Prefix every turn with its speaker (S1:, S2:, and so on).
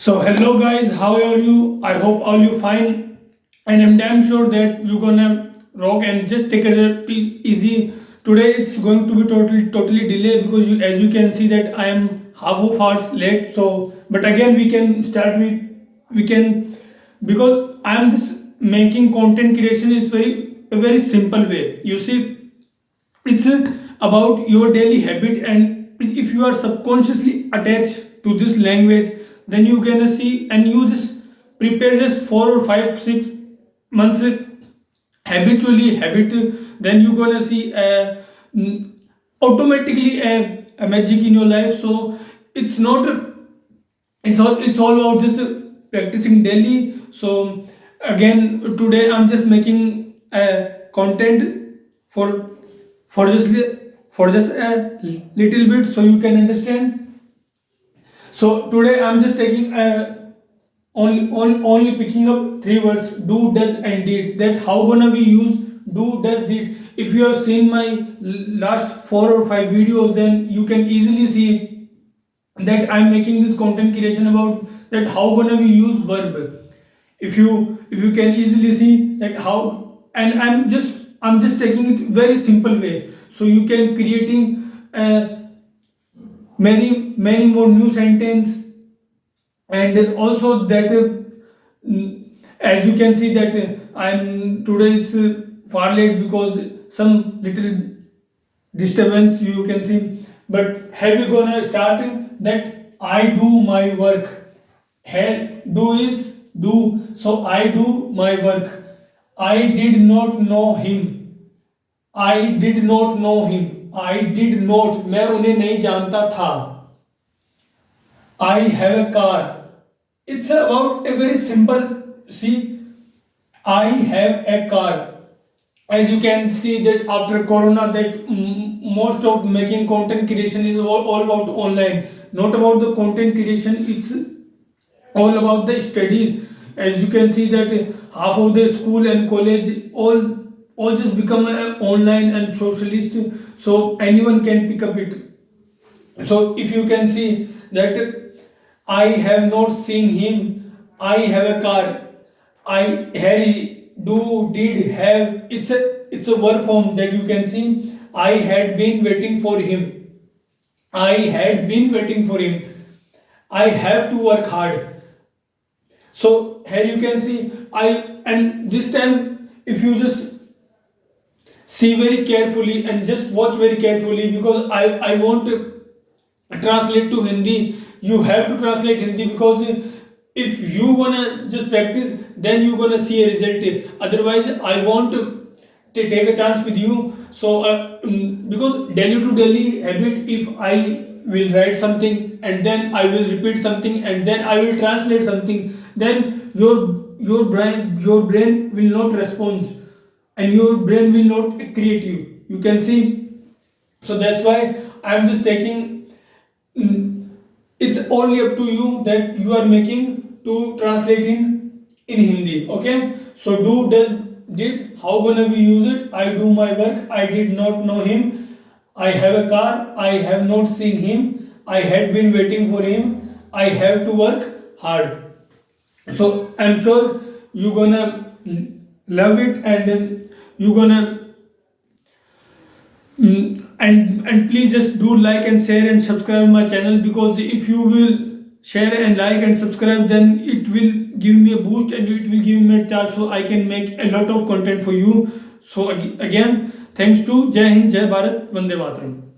S1: So hello guys, how are you? I hope all you fine, and I'm damn sure that you're gonna rock and just take it easy. Today it's going to be totally delayed because as you can see that I am half of hours late. So, but again we can start with we can because I am this making content creation is very simple way. You see, it's about your daily habit, and if you are subconsciously attached to this language, then you gonna see and you just prepare just 4 or 5 6 months habitually habit, then you gonna see mm, automatically a magic in your life. So it's not it's all about just practicing daily. So again today I'm just making content for for just for just a little bit so you can understand. So today I'm just taking only picking up three words: do, does, and did. That how gonna we use do, does, did. If you have seen my last 4 or 5 videos, then you can easily see that I'm making this content creation about that how gonna we use verb. If you can easily see that how, and I'm just taking it very simple way so you can creating many more new sentence. And also that as you can see that I'm today is far late because some little disturbance you can see. But have you gonna start that I do my work. Here do is do, so I do my work. I did not know him. I did not know him. I did not, मैं उन्हें नहीं जानता था. I have a car. It's about a very simple. See, I have a car. As you can see that after Corona, that most of making content creation is all about online. Not about the content creation. It's all about the studies. As you can see that half of the school and college all just become online and socialist. So anyone can pick up it. So if you can see that I have not seen him, I have a car. I Harry do did have, it's a verb form that you can see. I had been waiting for him. I had been waiting for him. I have to work hard. So here you can see I, and this time if you just see very carefully and just watch very carefully, because I want to translate to Hindi. You have to translate Hindi because if you wanna just practice, then you gonna see a result. Otherwise, I want to take a chance with you. So because daily to daily habit, if I will write something and then I will repeat something and then I will translate something, then your brain will not respond and your brain will not create you can see. So that's why I'm just taking it's only up to you that you are making to translate in Hindi. Okay, so do, does, did, how gonna we use it? I do my work. I did not know him. I have a car. I have not seen him. I had been waiting for him. I have to work hard. So I'm sure you gonna love it, and you gonna and please just do like and share and subscribe my channel, because if you will share and like and subscribe, then it will give me a boost and it will give me a charge so I can make a lot of content for you. So again, thanks to Jai Hind, Jai Bharat, Vande Mataram.